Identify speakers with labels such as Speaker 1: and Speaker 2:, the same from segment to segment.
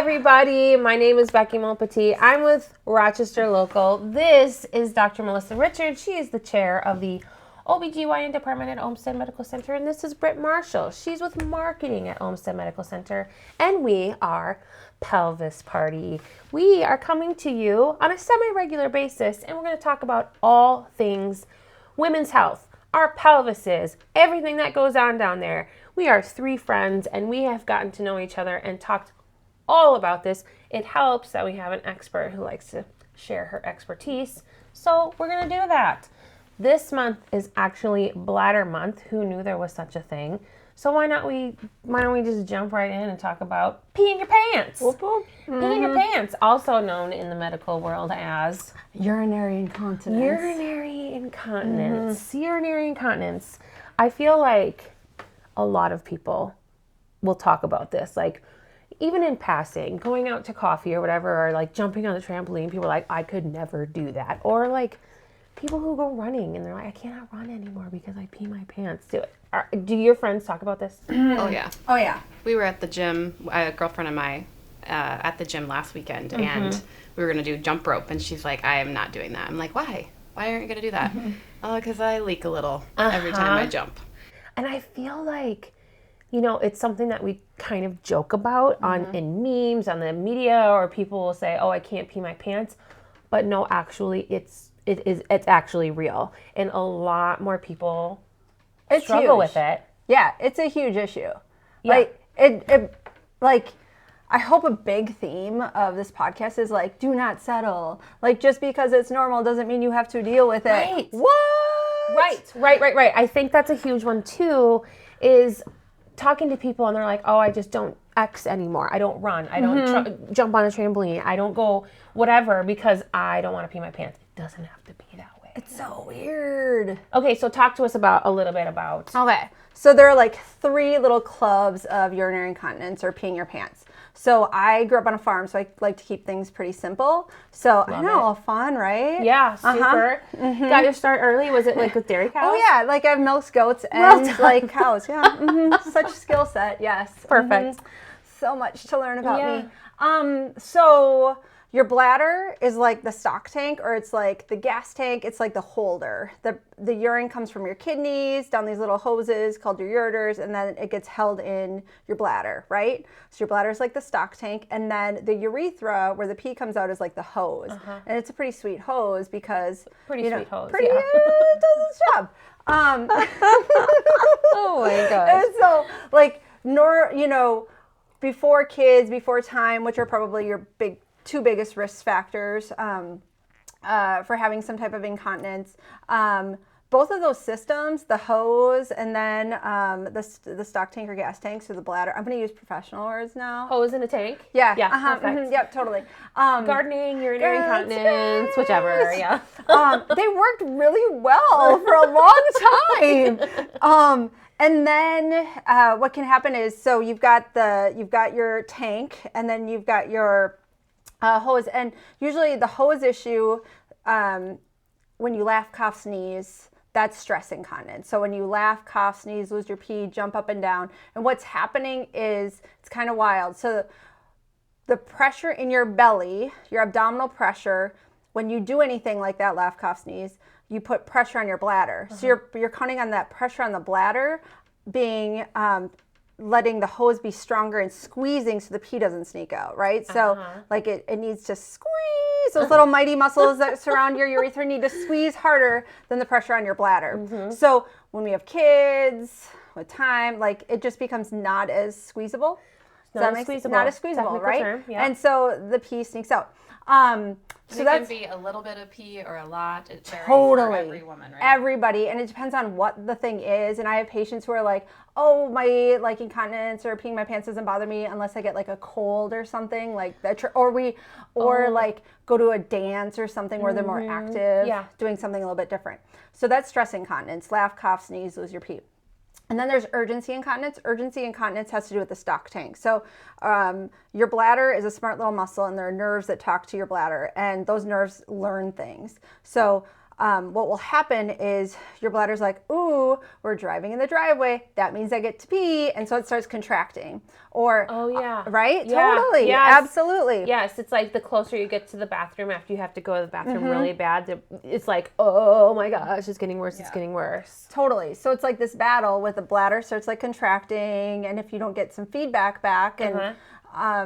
Speaker 1: everybody. My name is Becky Montpetit. I'm with Rochester Local. This is Dr. Melissa Richards. She is the chair of the OBGYN department at Olmsted Medical Center. And this is Britt Marschall. She's with marketing at Olmsted Medical Center. And we are Pelvis Party. We are coming to you on a semi-regular basis, and we're going to talk about all things women's health, our pelvises, everything that goes on down there. We are three friends, and we have gotten to know each other and talked all about this. It helps that we have an expert who likes to share her expertise. So we're going to do that. This month is actually Bladder Month. Who knew there was such a thing? So why don't we just jump right in and talk about pee in your pants? Whoop, whoop. Pee in your pants, also known in the medical world as
Speaker 2: urinary incontinence.
Speaker 1: Urinary incontinence. I feel like a lot of people will talk about this, like even in passing, going out to coffee or whatever, or like jumping on the trampoline, people are like, I could never do that. Or like people who go running and they're like, I cannot run anymore because I pee my pants. Do your friends talk about this?
Speaker 3: Oh yeah.
Speaker 2: Oh yeah.
Speaker 3: We were at the gym, a girlfriend of mine, at the gym last weekend, and we were going to do jump rope, and she's like, I am not doing that. I'm like, why? Why aren't you going to do that? Oh, because I leak a little every time I jump.
Speaker 1: And I feel like, it's something that we kind of joke about in memes, on the media, or people will say, oh, I can't pee my pants. But no, actually, it's actually real. And a lot more people struggle with it.
Speaker 2: Yeah, it's a huge issue.
Speaker 1: Yeah.
Speaker 2: I hope a big theme of this podcast is like, do not settle. Like, just because it's normal doesn't mean you have to deal with it.
Speaker 1: Right.
Speaker 2: What?
Speaker 1: Right. I think that's a huge one too, is talking to people and they're like, oh, I just don't X anymore. I don't run. I don't jump on a trampoline. I don't go whatever because I don't want to pee my pants. It doesn't have to be that way.
Speaker 2: It's so weird.
Speaker 1: Okay, so talk to us a little bit about.
Speaker 2: Okay, so there are like 3 little clubs of urinary incontinence or peeing your pants. So I grew up on a farm, so I like to keep things pretty simple. So I know, fun, right?
Speaker 1: Yeah, super. Got your start early. Was it like with dairy cows?
Speaker 2: Oh yeah, like I've milked goats and like cows. Yeah, such skill set. Yes,
Speaker 1: perfect.
Speaker 2: So much to learn about me. So your bladder is like the stock tank, or it's like the gas tank. It's like the holder. The urine comes from your kidneys down these little hoses called your ureters, and then it gets held in your bladder, right? So your bladder is like the stock tank, and then the urethra, where the pee comes out, is like the hose. And it's a pretty sweet hose because
Speaker 1: sweet hose.
Speaker 2: Does its job.
Speaker 1: Oh my gosh.
Speaker 2: And so before kids, before time, which are probably your two biggest risk factors for having some type of incontinence. Both of those systems, the hose and then the stock tank or gas tank, so the bladder. I'm going to use professional words now.
Speaker 1: Hose in a tank?
Speaker 2: Yeah.
Speaker 1: Perfect.
Speaker 2: Yep, totally.
Speaker 1: Gardening, urinary incontinence, whichever. Yeah.
Speaker 2: They worked really well for a long time. And then what can happen is, so you've got your tank, and then you've got your hose, and usually the hose issue, when you laugh, cough, sneeze, that's stress incontinence. So when you laugh, cough, sneeze, lose your pee, jump up and down, and what's happening is, it's kind of wild. So the pressure in your belly, your abdominal pressure, when you do anything like that, laugh, cough, sneeze, you put pressure on your bladder. So you're counting on that pressure on the bladder being letting the hose be stronger and squeezing so the pee doesn't sneak out, right? So like it needs to squeeze. Those little mighty muscles that surround your urethra need to squeeze harder than the pressure on your bladder. So when we have kids, with time, like it just becomes not as squeezable. Not as squeezable, right?
Speaker 1: Term, yeah.
Speaker 2: And so the pee sneaks out.
Speaker 3: So that can be a little bit of pee or a lot. It varies
Speaker 2: totally
Speaker 3: for every woman, right?
Speaker 2: Everybody, and it depends on what the thing is. And I have patients who are like, "Oh, my like incontinence or peeing my pants doesn't bother me unless I get like a cold or something like that, or like go to a dance or something where they're more active, doing something a little bit different." So that's stress incontinence: laugh, cough, sneeze, lose your pee. And then there's urgency incontinence. Urgency incontinence has to do with the stock tank. So your bladder is a smart little muscle, and there are nerves that talk to your bladder, and those nerves learn things. So what will happen is your bladder's like, ooh, we're driving in the driveway. That means I get to pee. And so it starts contracting. Or, right?
Speaker 1: Yeah.
Speaker 2: Totally.
Speaker 1: Yes.
Speaker 2: Absolutely.
Speaker 1: Yes. It's like the closer you get to the bathroom after you have to go to the bathroom really bad, it's like, oh my gosh, it's getting worse. It's getting worse.
Speaker 2: Totally. So it's like this battle with the bladder starts like contracting. And if you don't get some feedback back and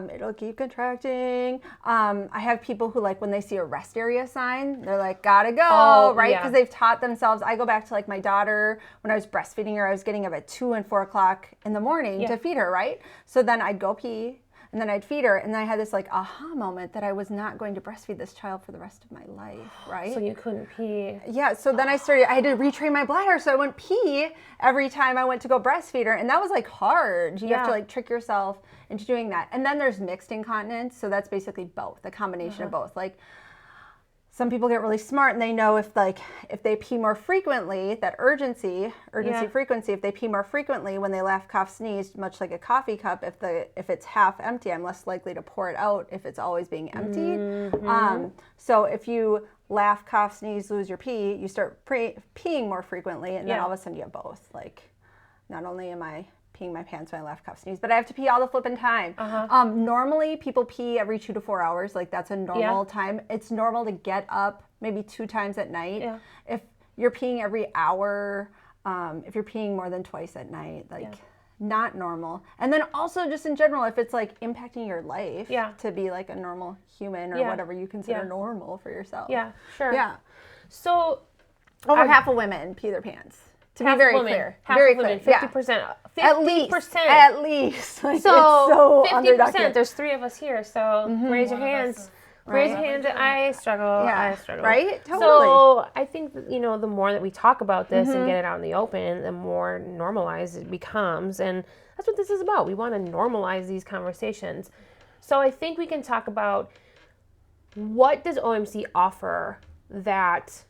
Speaker 2: it'll keep contracting. I have people who, like, when they see a rest area sign, they're like, gotta go, right? Because they've taught themselves. I go back to, like, my daughter, when I was breastfeeding her, I was getting up at 2 and 4 o'clock in the morning to feed her, right? So then I'd go pee, and then I'd feed her, and then I had this, like, aha moment that I was not going to breastfeed this child for the rest of my life, right?
Speaker 1: So you couldn't pee.
Speaker 2: Yeah, so then I had to retrain my bladder, so I wouldn't pee every time I went to go breastfeed her, and that was, like, hard. You have to, like, trick yourself into doing that. And then there's mixed incontinence, so that's basically both, a combination of both. Like, some people get really smart and they know if they pee more frequently, that urgency frequency, if they pee more frequently when they laugh, cough, sneeze, much like a coffee cup, if it's half empty, I'm less likely to pour it out if it's always being emptied. So if you laugh, cough, sneeze, lose your pee, you start peeing more frequently, and then all of a sudden you have both. Like, not only am I peeing my pants when I laugh, cough, sneeze, but I have to pee all the flipping time. Normally, people pee every 2 to 4 hours. Like, that's a normal time. It's normal to get up maybe 2 times at night. If you're peeing every hour, if you're peeing more than twice at night, like, not normal. And then also just in general, if it's like impacting your life to be like a normal human or whatever you consider normal for yourself.
Speaker 1: Yeah, sure.
Speaker 2: Yeah.
Speaker 1: So
Speaker 2: over half of women pee their pants. To be very clear.
Speaker 1: Half
Speaker 2: very
Speaker 1: of women,
Speaker 2: clear.
Speaker 1: 50%. 50%.
Speaker 2: At least. Like,
Speaker 1: So,
Speaker 2: it's so
Speaker 1: 50%. There's 3 of us here, so raise your hands. Raise your hands. I struggle. I struggle.
Speaker 2: Right? Totally.
Speaker 1: So I think that, the more that we talk about this and get it out in the open, the more normalized it becomes. And that's what this is about. We want to normalize these conversations. So I think we can talk about, what does OMC offer that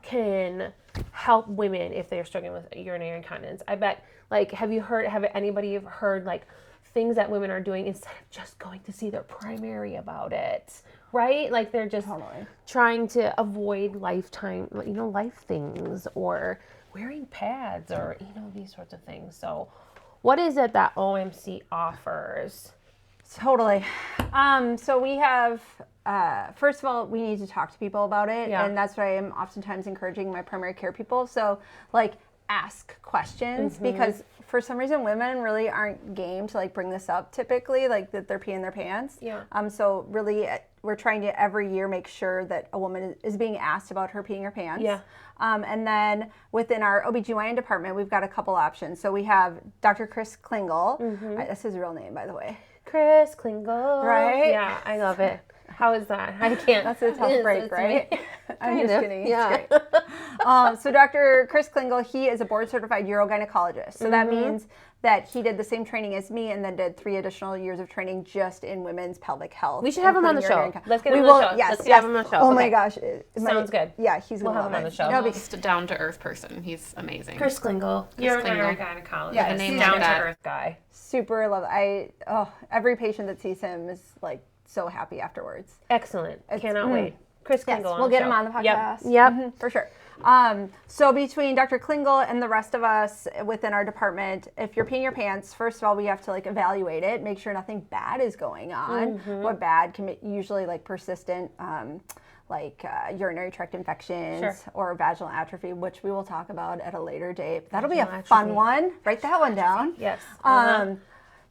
Speaker 1: can help women if they're struggling with urinary incontinence? I bet, like, have anybody heard, like, things that women are doing instead of just going to see their primary about it, right? Like, they're just trying to avoid life things, or wearing pads, or, these sorts of things. So what is it that OMC offers?
Speaker 2: Totally. So we have, first of all, we need to talk to people about it. And that's what I am oftentimes encouraging my primary care people. So, like, ask questions, because for some reason women really aren't game to, like, bring this up typically, like, that they're peeing their pants. So really we're trying to every year make sure that a woman is being asked about her peeing her pants. And then within our OBGYN department, we've got a couple options. So we have Dr. Chris Klingel. That's his real name, by the way.
Speaker 1: Chris Klingel.
Speaker 2: Right?
Speaker 1: Yeah, I love it. How is that? I can't.
Speaker 2: That's a tough break, right? I'm just kidding.
Speaker 1: Yeah.
Speaker 2: It's great. So Dr. Chris Klingel, he is a board-certified urogynecologist. So that means that he did the same training as me, and then did 3 additional years of training just in women's pelvic health.
Speaker 1: We should have him on the show. Let's get him on the show.
Speaker 2: Yes,
Speaker 1: Let's have him on the show.
Speaker 2: Oh my gosh.
Speaker 1: Sounds good.
Speaker 2: Yeah, he's
Speaker 1: We'll
Speaker 2: going to
Speaker 1: have him
Speaker 2: love
Speaker 1: on the
Speaker 2: it.
Speaker 1: show.
Speaker 2: That'll be
Speaker 3: Just a down-to-earth person. He's amazing.
Speaker 1: Chris Klingel. You're a gynecologist.
Speaker 2: Yeah,
Speaker 3: the name
Speaker 1: He's
Speaker 3: like
Speaker 1: down
Speaker 3: that.
Speaker 1: to earth guy.
Speaker 2: super love every patient that sees him is like so happy afterwards.
Speaker 1: Excellent. Cannot wait. Chris Klingel.
Speaker 2: Yes, we'll get him on the podcast.
Speaker 1: Yep.
Speaker 2: For sure. So between Dr. Klingel and the rest of us within our department, if you're peeing your pants, first of all, we have to like evaluate it, make sure nothing bad is going on. What bad can be usually like persistent, urinary tract infections or vaginal atrophy, which we will talk about at a later date. That'll be a fun one. Write that one down.
Speaker 1: Yes.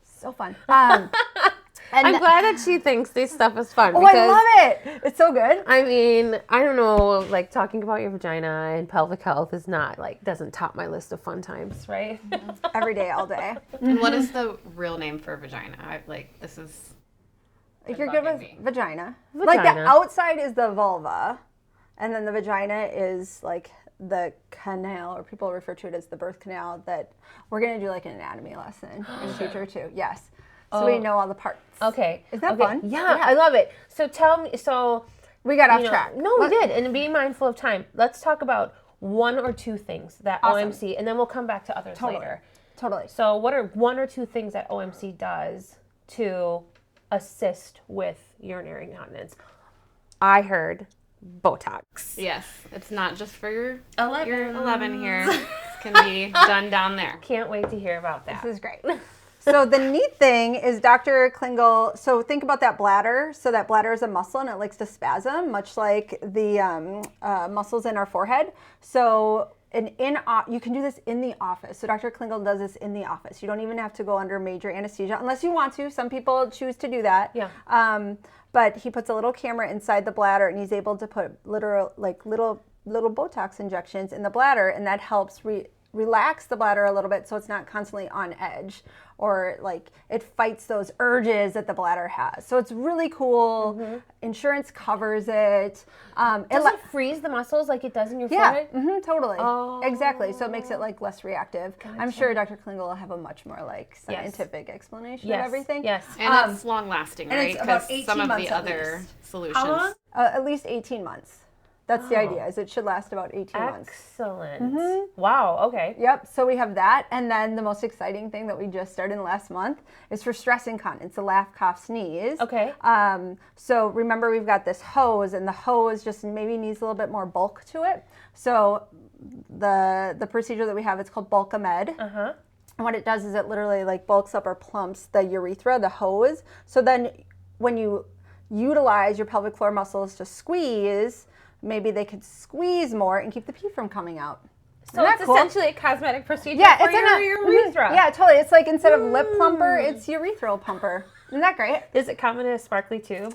Speaker 2: So fun.
Speaker 1: And I'm glad that she thinks this stuff is fun.
Speaker 2: Oh, I love it. It's so good.
Speaker 1: I mean, I don't know, like talking about your vagina and pelvic health is not doesn't top my list of fun times, right?
Speaker 2: Every day, all day.
Speaker 3: And what is the real name for vagina? This is...
Speaker 2: If you're good with vagina. Like the outside is the vulva, and then the vagina is like the canal, or people refer to it as the birth canal, that we're going to do like an anatomy lesson in the future too. Yes. So we know all the parts.
Speaker 1: Okay.
Speaker 2: Is that fun?
Speaker 1: Yeah, I love it. So tell me,
Speaker 2: we got off track.
Speaker 1: No, we did. And being mindful of time, let's talk about 1 or 2 things that OMC, and then we'll come back to others later.
Speaker 2: Totally.
Speaker 1: So what are 1 or 2 things that OMC does to assist with urinary incontinence? I heard Botox.
Speaker 3: Yes, it's not just for your
Speaker 1: 11.
Speaker 3: 11 here. This can be done down there.
Speaker 1: Can't wait to hear about that.
Speaker 2: This is great. So the neat thing is Dr. Klingel, so think about that bladder. So that bladder is a muscle and it likes to spasm, much like the muscles in our forehead. So you can do this in the office. So Dr. Klingel does this in the office. You don't even have to go under major anesthesia unless you want to. Some people choose to do that.
Speaker 1: Yeah.
Speaker 2: But he puts a little camera inside the bladder and he's able to put little Botox injections in the bladder, and that helps relax the bladder a little bit so it's not constantly on edge, or like it fights those urges that the bladder has. So it's really cool. Mm-hmm. Insurance covers it.
Speaker 1: Does it freeze the muscles like it does in your forehead?
Speaker 2: Yeah, totally.
Speaker 1: Oh.
Speaker 2: Exactly. So it makes it like less reactive. Gotcha. I'm sure Dr. Klingel will have a much more like scientific explanation of everything.
Speaker 1: Yes.
Speaker 3: And it's long lasting, right?
Speaker 2: And it's about 18
Speaker 3: some of
Speaker 2: months
Speaker 3: the
Speaker 2: at
Speaker 3: other
Speaker 2: least.
Speaker 3: solutions.
Speaker 1: How long?
Speaker 2: At least 18 months. That's the idea, is it should last about 18 months.
Speaker 1: Excellent. Mm-hmm. Wow, okay.
Speaker 2: Yep, so we have that. And then the most exciting thing that we just started last month is for stress incontinence, the laugh, cough, sneeze.
Speaker 1: Okay.
Speaker 2: So remember, we've got this hose, and the hose just maybe needs a little bit more bulk to it. So the procedure that we have, it's called Bulkamed.
Speaker 1: Uh-huh.
Speaker 2: And what it does is it literally like bulks up or plumps the urethra, the hose. So then when you utilize your pelvic floor muscles to squeeze, maybe they could squeeze more and keep the pee from coming out.
Speaker 1: So it's essentially a cosmetic procedure for your urethra.
Speaker 2: Yeah, totally. It's like instead of lip plumper, it's urethral pumper. Isn't that great?
Speaker 1: Does it come in a sparkly tube?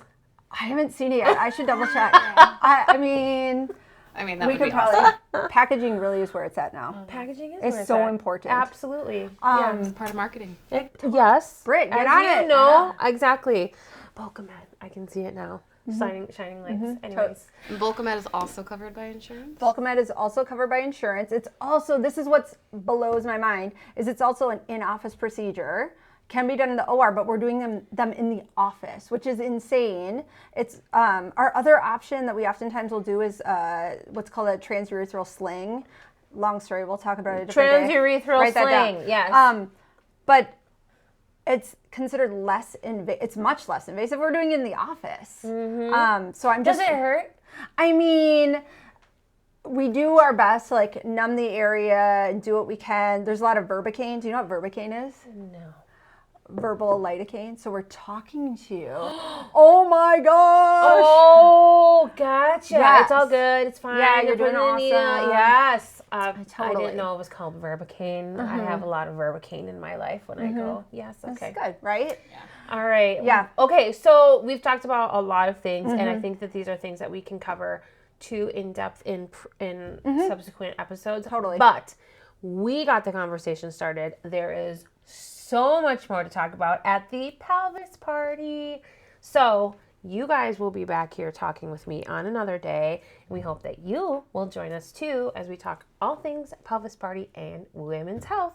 Speaker 2: I haven't seen it yet. I should double check. I mean,
Speaker 3: that
Speaker 2: we
Speaker 3: would
Speaker 2: could
Speaker 3: be
Speaker 2: probably.
Speaker 3: awesome.
Speaker 2: Packaging really is where it's at now.
Speaker 1: Packaging is
Speaker 2: It's so important.
Speaker 1: Absolutely.
Speaker 3: It's part of marketing.
Speaker 1: Yes.
Speaker 2: Britt, get
Speaker 1: As
Speaker 2: on
Speaker 1: you
Speaker 2: it.
Speaker 1: know, exactly. Bulkamed. I can see it now. Shining lights. Mm-hmm. Anyways.
Speaker 3: Bulkamed is also covered by insurance?
Speaker 2: Bulkamed is also covered by insurance. It's also, this is what blows my mind, is it's also an in-office procedure. Can be done in the OR, but we're doing them in the office, which is insane. It's our other option that we oftentimes will do is what's called a transurethral sling. Long story, we'll talk about it a different day.
Speaker 1: Transurethral sling, yes.
Speaker 2: But it's considered less invasive. It's much less invasive. We're doing it in the office. Mm-hmm. So I'm just.
Speaker 1: Does it hurt?
Speaker 2: I mean, we do our best to like numb the area and do what we can. There's a lot of verbicaine. Do you know what verbicaine is?
Speaker 1: No.
Speaker 2: Verbal lidocaine. So we're talking to you. Oh my gosh.
Speaker 1: Oh, gotcha.
Speaker 2: Yes.
Speaker 1: It's all good. It's fine.
Speaker 2: Yeah, you're doing
Speaker 1: awesome.
Speaker 2: awesome.
Speaker 1: Yes. I didn't know it was called verbicaine. Mm-hmm. I have a lot of verbicaine in my life when I go. Yes. Okay.
Speaker 2: That's good, right?
Speaker 1: Yeah. All right.
Speaker 2: Yeah.
Speaker 1: Okay. So we've talked about a lot of things, and I think that these are things that we can cover too in depth in subsequent episodes.
Speaker 2: Totally.
Speaker 1: But we got the conversation started. There is so much more to talk about at the Pelvis Party. So you guys will be back here talking with me on another day. And we hope that you will join us too as we talk all things Pelvis Party and women's health.